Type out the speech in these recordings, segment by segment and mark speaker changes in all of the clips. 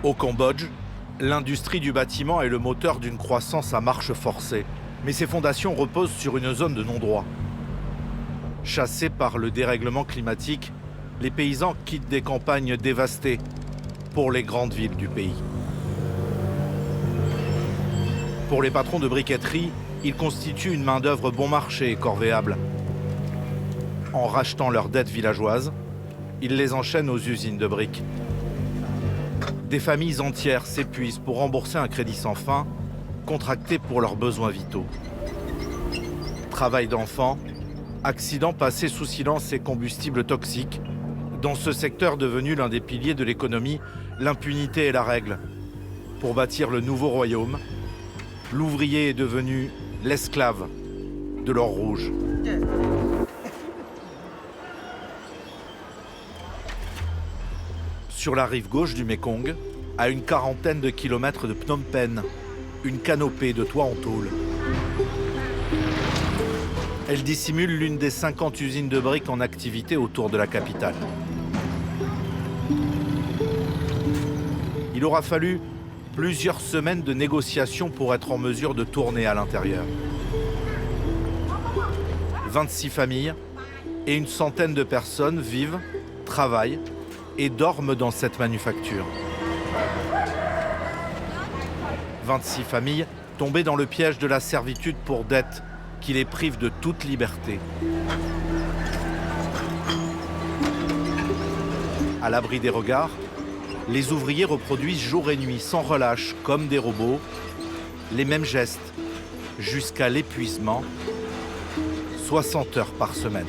Speaker 1: Au Cambodge, l'industrie du bâtiment est le moteur d'une croissance à marche forcée. Mais ses fondations reposent sur une zone de non-droit. Chassés par le dérèglement climatique, les paysans quittent des campagnes dévastées pour les grandes villes du pays. Pour les patrons de briqueterie, ils constituent une main-d'œuvre bon marché et corvéable. En rachetant leurs dettes villageoises, ils les enchaînent aux usines de briques. Des familles entières s'épuisent pour rembourser un crédit sans fin, contracté pour leurs besoins vitaux. Travail d'enfants, accidents passés sous silence et combustibles toxiques. Dans ce secteur devenu l'un des piliers de l'économie, l'impunité est la règle. Pour bâtir le nouveau royaume, l'ouvrier est devenu l'esclave de l'or rouge. Sur la rive gauche du Mékong, à une quarantaine de kilomètres de Phnom Penh, une canopée de toit en tôle. Elle dissimule l'une des 50 usines de briques en activité autour de la capitale. Il aura fallu plusieurs semaines de négociations pour être en mesure de tourner à l'intérieur. 26 familles et une centaine de personnes vivent, travaillent et dorment dans cette manufacture. 26 familles tombées dans le piège de la servitude pour dette qui les prive de toute liberté. À l'abri des regards, les ouvriers reproduisent jour et nuit sans relâche, comme des robots, les mêmes gestes, jusqu'à l'épuisement, 60 heures par semaine.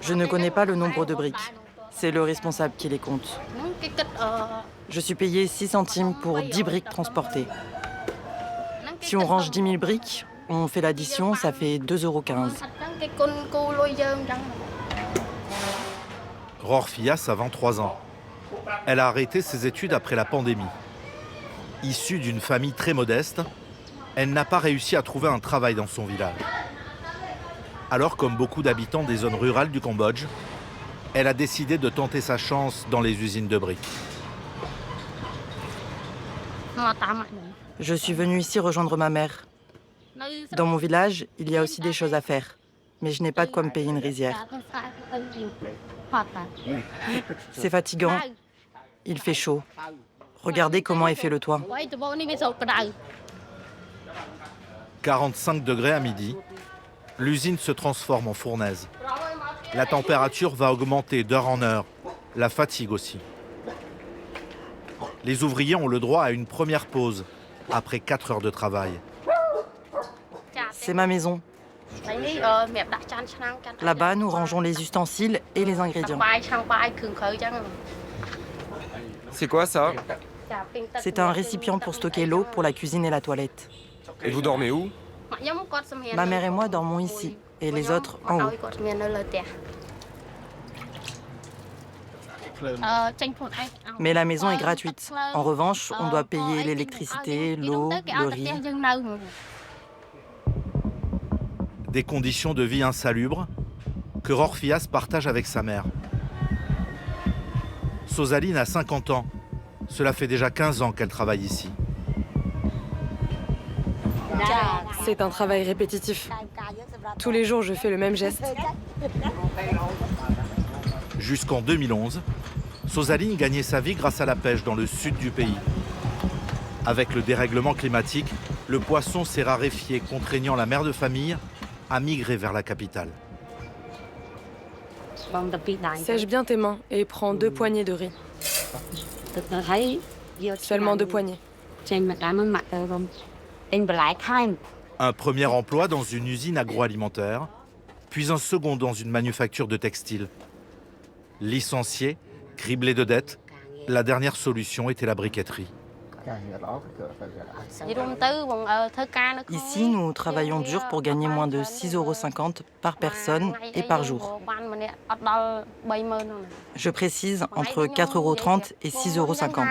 Speaker 2: Je ne connais pas le nombre de briques. C'est le responsable qui les compte. Je suis payé 6 centimes pour 10 briques transportées. Si on range 10 000 briques, on fait l'addition, ça fait 2,15 €.
Speaker 1: Ror Fias a 23 ans. Elle a arrêté ses études après la pandémie. Issue d'une famille très modeste, elle n'a pas réussi à trouver un travail dans son village. Alors, comme beaucoup d'habitants des zones rurales du Cambodge, elle a décidé de tenter sa chance dans les usines de briques.
Speaker 2: Je suis venue ici rejoindre ma mère. Dans mon village, il y a aussi des choses à faire. Mais je n'ai pas de quoi me payer une rizière. C'est fatigant. Il fait chaud. Regardez comment est fait le toit.
Speaker 1: 45 degrés à midi, l'usine se transforme en fournaise. La température va augmenter d'heure en heure, la fatigue aussi. Les ouvriers ont le droit à une première pause, après 4 heures de travail.
Speaker 2: C'est ma maison. Là-bas, nous rangeons les ustensiles et les ingrédients.
Speaker 3: C'est quoi ça?
Speaker 2: C'est un récipient pour stocker l'eau pour la cuisine et la toilette.
Speaker 3: Et vous dormez où?
Speaker 2: Ma mère et moi dormons ici, et les autres en haut. Mais la maison est gratuite. En revanche, on doit payer l'électricité, l'eau, le riz.
Speaker 1: Des conditions de vie insalubres que Ror Fias partage avec sa mère. Sosaline a 50 ans. Cela fait déjà 15 ans qu'elle travaille ici.
Speaker 4: C'est un travail répétitif. Tous les jours, je fais le même geste.
Speaker 1: Jusqu'en 2011, Sosaline gagnait sa vie grâce à la pêche dans le sud du pays. Avec le dérèglement climatique, le poisson s'est raréfié, contraignant la mère de famille à migrer vers la capitale.
Speaker 4: Sèche bien tes mains et prends 2 poignées de riz. Seulement 2 poignées.
Speaker 1: Un premier emploi dans une usine agroalimentaire, puis un second dans une manufacture de textile. Licencié, criblé de dettes, la dernière solution était la briqueterie.
Speaker 2: Ici, nous travaillons dur pour gagner moins de 6,50 € par personne et par jour. Je précise, entre 4,30 € et 6,50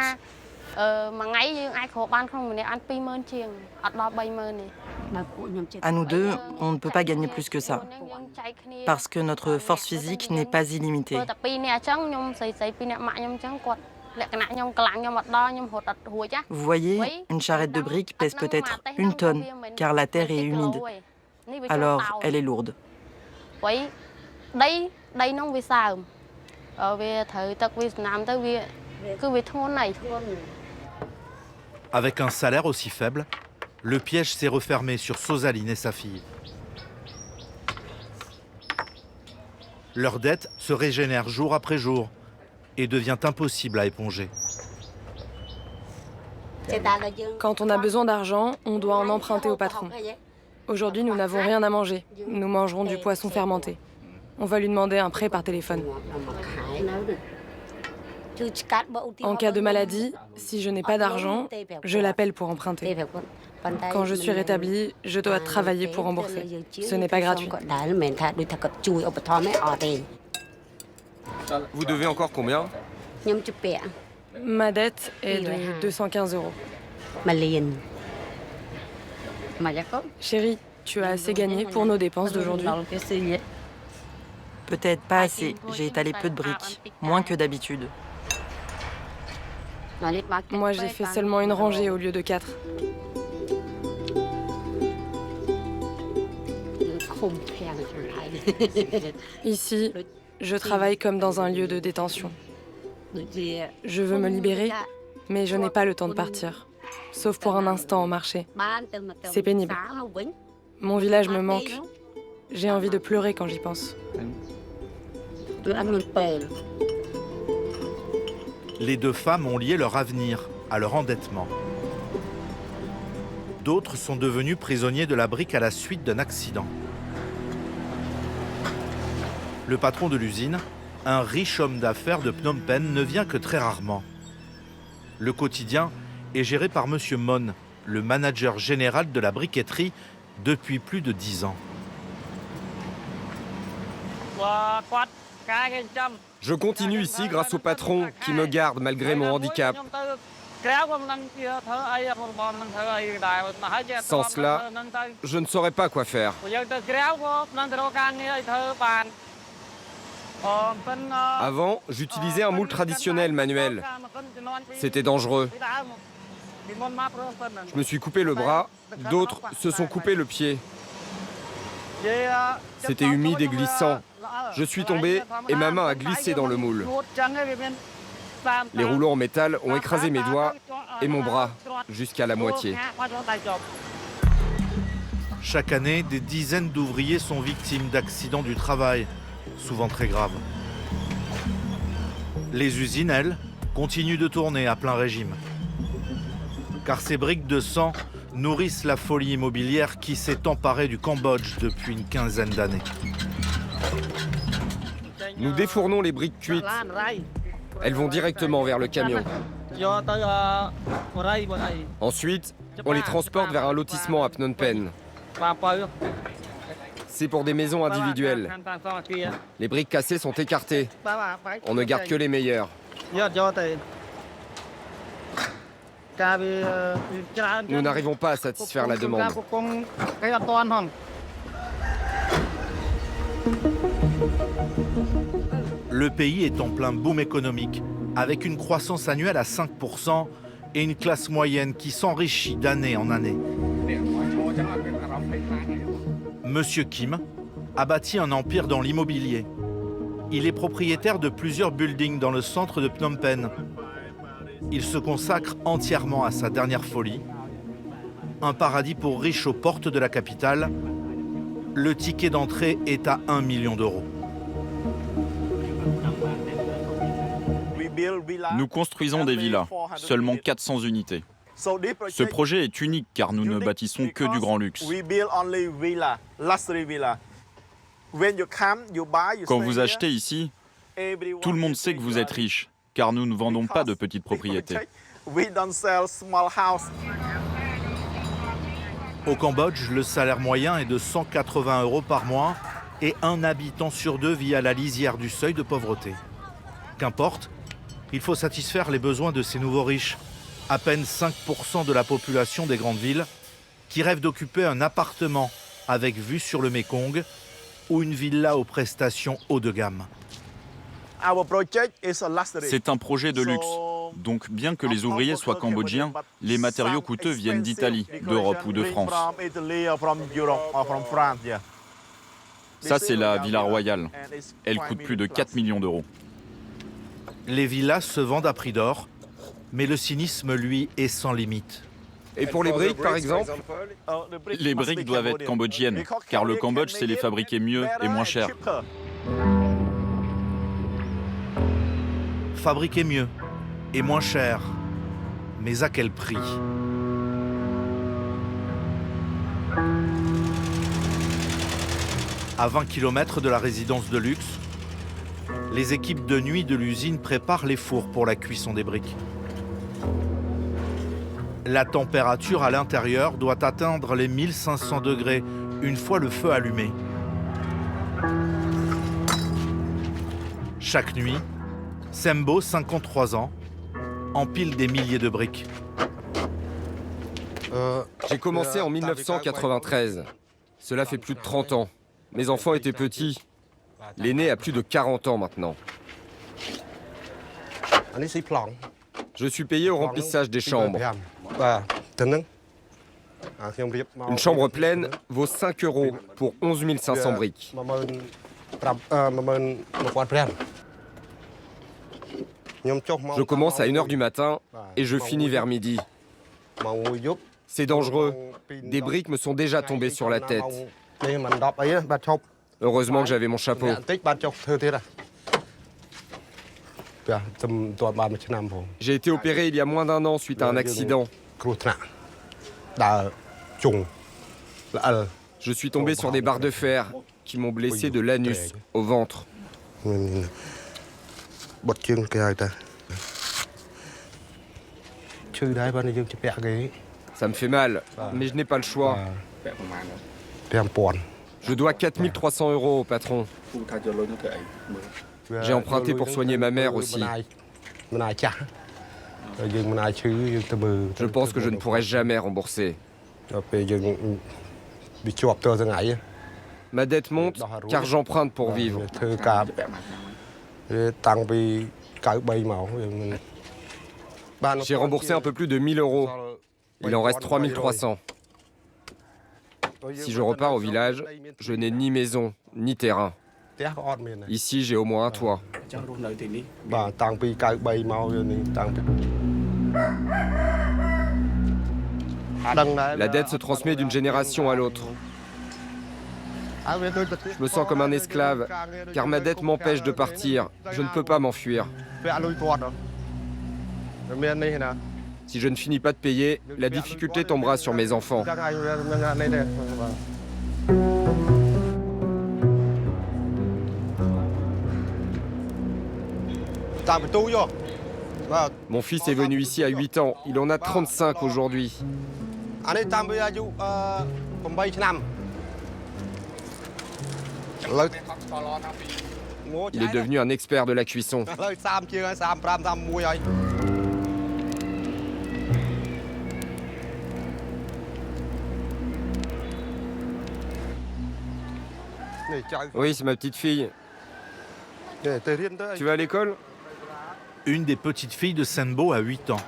Speaker 2: €. À nous deux, on ne peut pas gagner plus que ça, parce que notre force physique n'est pas illimitée. Vous voyez, une charrette de briques pèse peut-être 1 tonne, car la terre est humide. Alors, elle est lourde.
Speaker 1: Avec un salaire aussi faible, le piège s'est refermé sur Sosaline et sa fille. Leur dette se régénère jour après jour et devient impossible à éponger.
Speaker 4: Quand on a besoin d'argent, on doit en emprunter au patron. Aujourd'hui, nous n'avons rien à manger. Nous mangerons du poisson fermenté. On va lui demander un prêt par téléphone. En cas de maladie, si je n'ai pas d'argent, je l'appelle pour emprunter. Quand je suis rétablie, je dois travailler pour rembourser. Ce n'est pas gratuit.
Speaker 3: Vous devez encore combien?
Speaker 4: Ma dette est de 215 €. Chérie, tu as assez gagné pour nos dépenses d'aujourd'hui?
Speaker 2: Peut-être pas assez, j'ai étalé peu de briques, moins que d'habitude.
Speaker 4: Moi, j'ai fait seulement 1 rangée au lieu de 4. Ici, je travaille comme dans un lieu de détention. Je veux me libérer, mais je n'ai pas le temps de partir, sauf pour un instant au marché. C'est pénible. Mon village me manque. J'ai envie de pleurer quand j'y pense.
Speaker 1: Les deux femmes ont lié leur avenir à leur endettement. D'autres sont devenus prisonniers de la brique à la suite d'un accident. Le patron de l'usine, un riche homme d'affaires de Phnom Penh, ne vient que très rarement. Le quotidien est géré par M. Mon, le manager général de la briqueterie depuis plus de 10 ans.
Speaker 3: Je continue ici grâce au patron qui me garde malgré mon handicap. Sans cela, je ne saurais pas quoi faire. Avant, j'utilisais un moule traditionnel manuel. C'était dangereux. Je me suis coupé le bras, d'autres se sont coupés le pied. C'était humide et glissant. Je suis tombé et ma main a glissé dans le moule. Les rouleaux en métal ont écrasé mes doigts et mon bras jusqu'à la moitié.
Speaker 1: Chaque année, des dizaines d'ouvriers sont victimes d'accidents du travail, souvent très graves. Les usines, elles, continuent de tourner à plein régime. Car ces briques de sang nourrissent la folie immobilière qui s'est emparée du Cambodge depuis une quinzaine d'années.
Speaker 3: Nous défournons les briques cuites. Elles vont directement vers le camion. Ensuite, on les transporte vers un lotissement à Phnom Penh. C'est pour des maisons individuelles. Les briques cassées sont écartées. On ne garde que les meilleures. Nous n'arrivons pas à satisfaire la demande.
Speaker 1: Le pays est en plein boom économique, avec une croissance annuelle à 5% et une classe moyenne qui s'enrichit d'année en année. Monsieur Kim a bâti un empire dans l'immobilier. Il est propriétaire de plusieurs buildings dans le centre de Phnom Penh. Il se consacre entièrement à sa dernière folie. Un paradis pour riches aux portes de la capitale. Le ticket d'entrée est à 1 million d'euros.
Speaker 5: Nous construisons des villas, seulement 400 unités. Ce projet est unique car nous ne bâtissons que du grand luxe. Quand vous achetez ici, tout le monde sait que vous êtes riche, car nous ne vendons pas de petites propriétés.
Speaker 1: Au Cambodge, le salaire moyen est de 180 € par mois et un habitant sur 2 vit à la lisière du seuil de pauvreté. Qu'importe, il faut satisfaire les besoins de ces nouveaux riches, à peine 5% de la population des grandes villes, qui rêvent d'occuper un appartement avec vue sur le Mékong ou une villa aux prestations haut de gamme.
Speaker 5: C'est un projet de luxe. Donc, bien que les ouvriers soient cambodgiens, les matériaux coûteux viennent d'Italie, d'Europe ou de France. Ça, c'est la Villa Royale. Elle coûte plus de 4 millions d'euros.
Speaker 1: Les villas se vendent à prix d'or, mais le cynisme, lui, est sans limite.
Speaker 3: Et pour les briques, par exemple?
Speaker 5: Les briques doivent être cambodgiennes, car le Cambodge sait les fabriquer mieux et moins cher.
Speaker 1: Fabriquer mieux et moins cher, mais à quel prix? À 20 km de la résidence de luxe, les équipes de nuit de l'usine préparent les fours pour la cuisson des briques. La température à l'intérieur doit atteindre les 1500 degrés une fois le feu allumé. Chaque nuit, Sembo, 53 ans, empile des milliers de briques.
Speaker 3: J'ai commencé en 1993. Cela fait plus de 30 ans. Mes enfants étaient petits. L'aîné a plus de 40 ans maintenant. Je suis payé au remplissage des chambres. Une chambre pleine vaut 5 € pour 11 500 briques. Je commence à 1 h du matin et je finis vers midi. C'est dangereux. Des briques me sont déjà tombées sur la tête. Heureusement que j'avais mon chapeau. J'ai été opéré il y a moins d'1 an suite à un accident. Je suis tombé sur des barres de fer qui m'ont blessé de l'anus au ventre. Ça me fait mal, mais je n'ai pas le choix. Je dois 4 300 € au patron. J'ai emprunté pour soigner ma mère aussi. Je pense que je ne pourrai jamais rembourser. Ma dette monte car j'emprunte pour vivre. J'ai remboursé un peu plus de 1 000 €. Il en reste 3 300. Si je repars au village, je n'ai ni maison, ni terrain. Ici, j'ai au moins un toit. La dette se transmet d'une génération à l'autre. Je me sens comme un esclave, car ma dette m'empêche de partir. Je ne peux pas m'enfuir. Si je ne finis pas de payer, la difficulté tombera sur mes enfants. Mon fils est venu ici à 8 ans. Il en a 35 aujourd'hui. Il est devenu un expert de la cuisson. Oui, c'est ma petite fille. Tu vas à l'école?
Speaker 1: Une des petites filles de Sembo a 8 ans.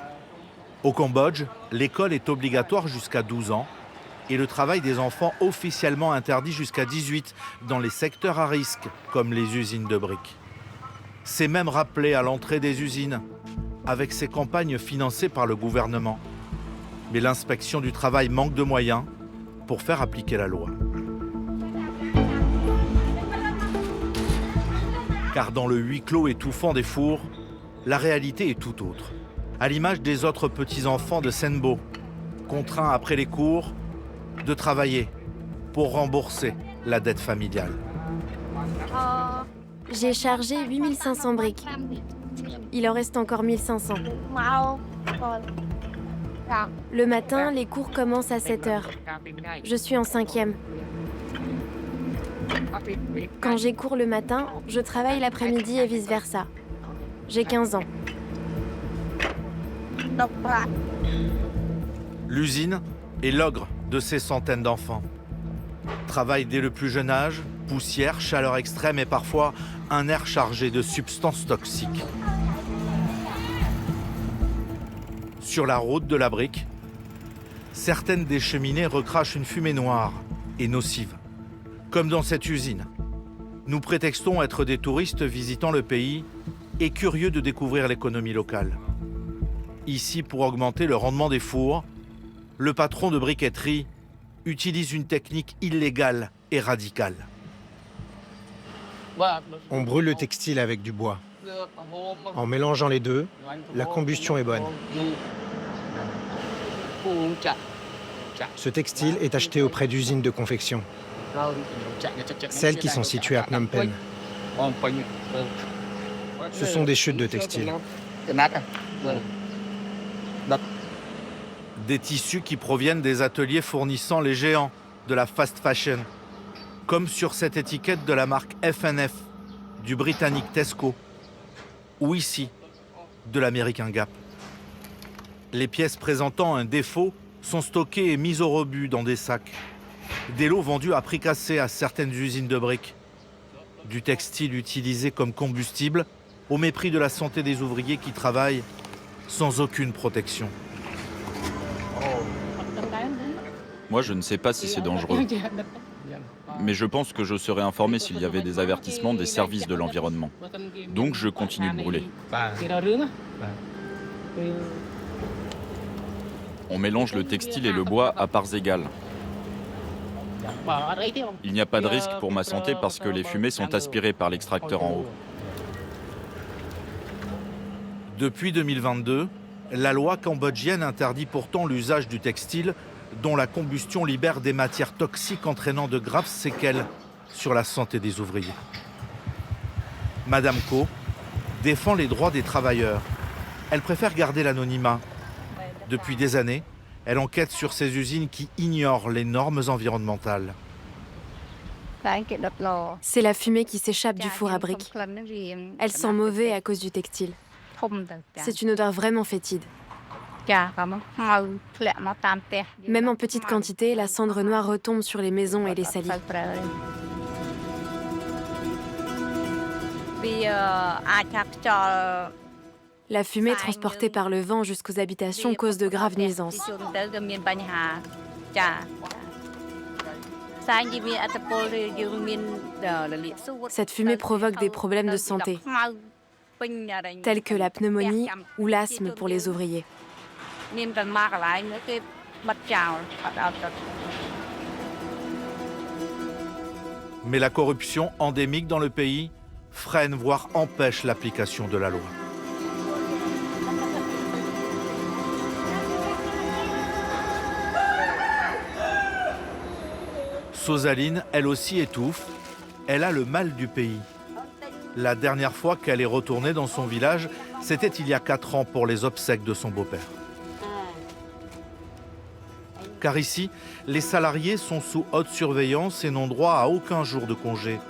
Speaker 1: Au Cambodge, l'école est obligatoire jusqu'à 12 ans et le travail des enfants officiellement interdit jusqu'à 18 dans les secteurs à risque, comme les usines de briques. C'est même rappelé à l'entrée des usines, avec ces campagnes financées par le gouvernement. Mais l'inspection du travail manque de moyens pour faire appliquer la loi. Car dans le huis clos étouffant des fours, la réalité est tout autre. À l'image des autres petits-enfants de Sembo, contraints après les cours de travailler pour rembourser la dette familiale.
Speaker 6: J'ai chargé 8 500 briques. Il en reste encore 1 500. Le matin, les cours commencent à 7 h. Je suis en 5e. Quand j'ai cours le matin, je travaille l'après-midi et vice-versa. J'ai 15 ans.
Speaker 1: L'usine est l'ogre de ces centaines d'enfants. Travail dès le plus jeune âge, poussière, chaleur extrême et parfois un air chargé de substances toxiques. Sur la route de la brique, certaines des cheminées recrachent une fumée noire et nocive, comme dans cette usine. Nous prétextons être des touristes visitant le pays et curieux de découvrir l'économie locale. Ici, pour augmenter le rendement des fours, le patron de briqueterie utilise une technique illégale et radicale.
Speaker 7: On brûle le textile avec du bois. En mélangeant les deux, la combustion est bonne. Ce textile est acheté auprès d'usines de confection, celles qui sont situées à Phnom Penh. Ce sont des chutes de textile.
Speaker 1: Des tissus qui proviennent des ateliers fournissant les géants de la fast fashion, comme sur cette étiquette de la marque F&F, du britannique Tesco, ou ici, de l'américain Gap. Les pièces présentant un défaut sont stockées et mises au rebut dans des sacs. Des lots vendus à prix cassé à certaines usines de briques. Du textile utilisé comme combustible, au mépris de la santé des ouvriers qui travaillent sans aucune protection.
Speaker 5: Moi, je ne sais pas si c'est dangereux. Mais je pense que je serais informé s'il y avait des avertissements des services de l'environnement. Donc je continue de brûler. On mélange le textile et le bois à parts égales. Il n'y a pas de risque pour ma santé parce que les fumées sont aspirées par l'extracteur en haut.
Speaker 1: Depuis 2022, la loi cambodgienne interdit pourtant l'usage du textile dont la combustion libère des matières toxiques entraînant de graves séquelles sur la santé des ouvriers. Madame Ko défend les droits des travailleurs. Elle préfère garder l'anonymat. Depuis des années, elle enquête sur ces usines qui ignorent les normes environnementales.
Speaker 6: C'est la fumée qui s'échappe du four à briques. Elle sent mauvais à cause du textile. C'est une odeur vraiment fétide. Même en petite quantité, la cendre noire retombe sur les maisons et les salis. La fumée transportée par le vent jusqu'aux habitations cause de graves nuisances. Cette fumée provoque des problèmes de santé, tels que la pneumonie ou l'asthme pour les ouvriers.
Speaker 1: Mais la corruption endémique dans le pays freine, voire empêche l'application de la loi. Sosaline, elle aussi, étouffe. Elle a le mal du pays. La dernière fois qu'elle est retournée dans son village, c'était il y a 4 ans pour les obsèques de son beau-père. Car ici, les salariés sont sous haute surveillance et n'ont droit à aucun jour de congé.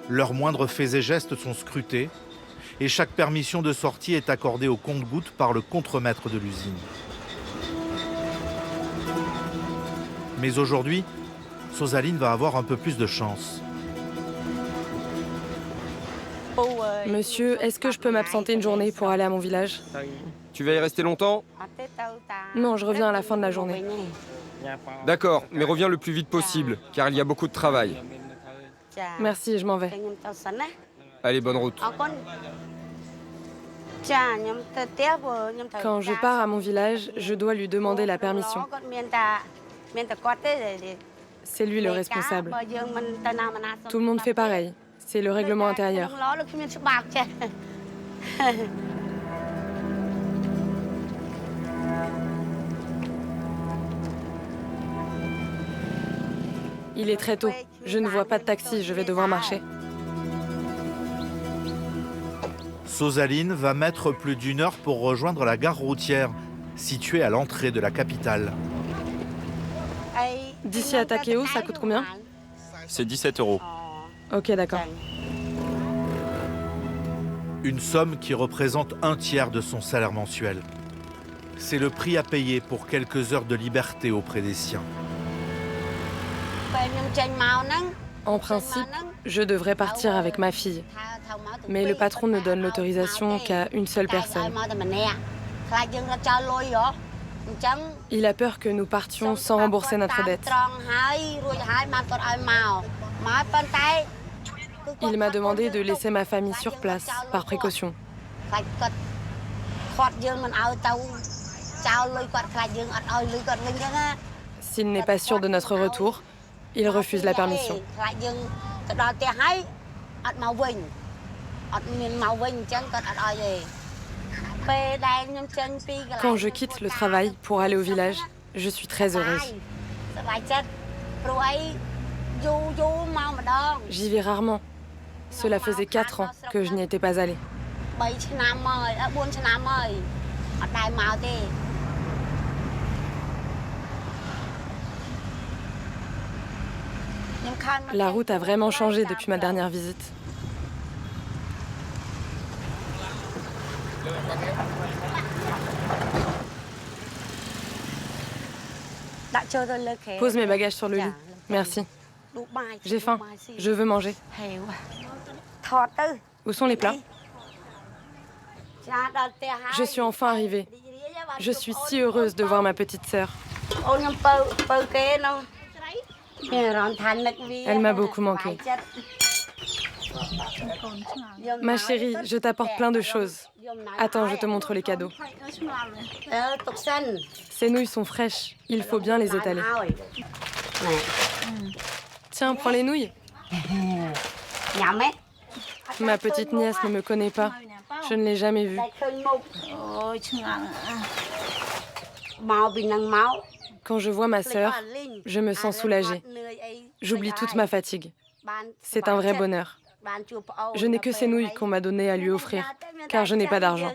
Speaker 1: Leurs moindres faits et gestes sont scrutés et chaque permission de sortie est accordée au compte-gouttes par le contremaître de l'usine. Mais aujourd'hui, Sosaline va avoir un peu plus de chance.
Speaker 4: Monsieur, est-ce que je peux m'absenter une journée pour aller à mon village?
Speaker 3: Tu vas y rester longtemps?
Speaker 4: Non, je reviens à la fin de la journée.
Speaker 3: D'accord, mais reviens le plus vite possible, car il y a beaucoup de travail.
Speaker 4: Merci, je m'en vais.
Speaker 3: Allez, bonne route.
Speaker 4: Quand je pars à mon village, je dois lui demander la permission. C'est lui le responsable. Tout le monde fait pareil. C'est le règlement intérieur. Il est très tôt. Je ne vois pas de taxi, je vais devoir marcher.
Speaker 1: Sosaline va mettre plus d'1 heure pour rejoindre la gare routière, située à l'entrée de la capitale.
Speaker 4: D'ici à Takeo, ça coûte combien?
Speaker 5: C'est 17 €.
Speaker 4: Ok, d'accord.
Speaker 1: Une somme qui représente 1/3 de son salaire mensuel. C'est le prix à payer pour quelques heures de liberté auprès des siens.
Speaker 4: En principe, je devrais partir avec ma fille. Mais le patron ne donne l'autorisation qu'à une seule personne. Il a peur que nous partions sans rembourser notre dette. Il m'a demandé de laisser ma famille sur place, par précaution. S'il n'est pas sûr de notre retour, il refuse la permission. Quand je quitte le travail pour aller au village, je suis très heureuse. J'y vais rarement. Cela faisait 4 ans que je n'y étais pas allée. La route a vraiment changé depuis ma dernière visite. Pose mes bagages sur le lit. Merci. J'ai faim. Je veux manger. Où sont les plats? Je suis enfin arrivée. Je suis si heureuse de voir ma petite sœur. Elle m'a beaucoup manqué. Ma chérie, je t'apporte plein de choses. Attends, je te montre les cadeaux. Ces nouilles sont fraîches. Il faut bien les étaler. Tiens, prends les nouilles. Ma petite nièce ne me connaît pas. Je ne l'ai jamais vue. Quand je vois ma sœur, je me sens soulagée. J'oublie toute ma fatigue. C'est un vrai bonheur. Je n'ai que ces nouilles qu'on m'a donné à lui offrir, car je n'ai pas d'argent.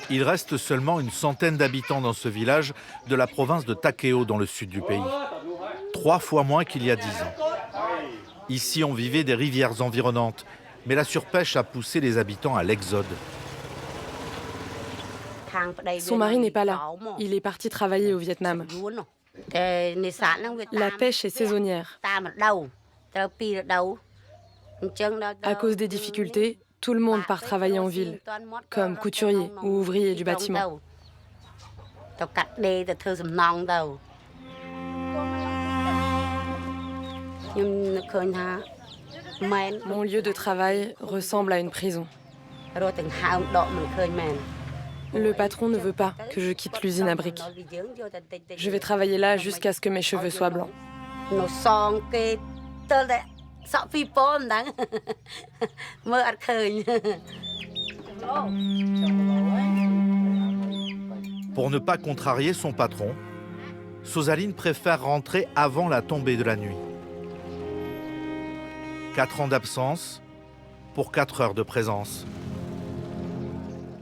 Speaker 1: Il reste seulement une centaine d'habitants dans ce village de la province de Takeo dans le sud du pays. 3 fois moins qu'il y a 10 ans. Ici, on vivait des rivières environnantes, mais la surpêche a poussé les habitants à l'exode.
Speaker 4: Son mari n'est pas là. Il est parti travailler au Vietnam. La pêche est saisonnière. À cause des difficultés, tout le monde part travailler en ville, comme couturier ou ouvrier du bâtiment. Mon lieu de travail ressemble à une prison. Le patron ne veut pas que je quitte l'usine à briques. Je vais travailler là jusqu'à ce que mes cheveux soient blancs.
Speaker 1: Pour ne pas contrarier son patron, Sosaline préfère rentrer avant la tombée de la nuit. 4 ans d'absence pour 4 heures de présence.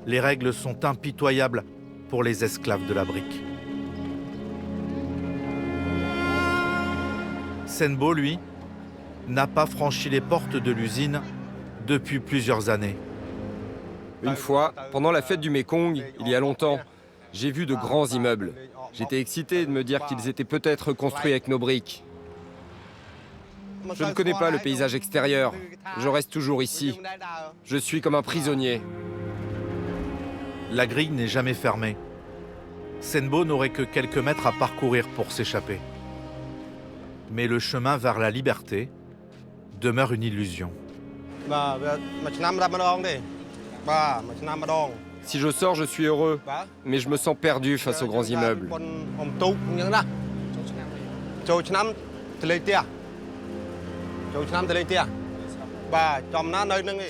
Speaker 1: Les règles sont impitoyables pour les esclaves de la brique. Senbo, lui, n'a pas franchi les portes de l'usine depuis plusieurs années.
Speaker 3: Une fois, pendant la fête du Mekong, il y a longtemps, j'ai vu de grands immeubles. J'étais excité de me dire qu'ils étaient peut-être construits avec nos briques. Je ne connais pas le paysage extérieur. Je reste toujours ici. Je suis comme un prisonnier.
Speaker 1: La grille n'est jamais fermée. Senbo n'aurait que quelques mètres à parcourir pour s'échapper. Mais le chemin vers la liberté demeure une illusion.
Speaker 3: Si je sors, je suis heureux, mais je me sens perdu face aux grands immeubles.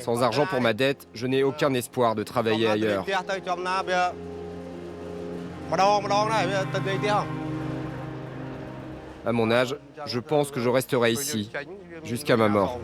Speaker 3: Sans argent pour ma dette, je n'ai aucun espoir de travailler ailleurs. À mon âge, je pense que je resterai ici, jusqu'à ma mort.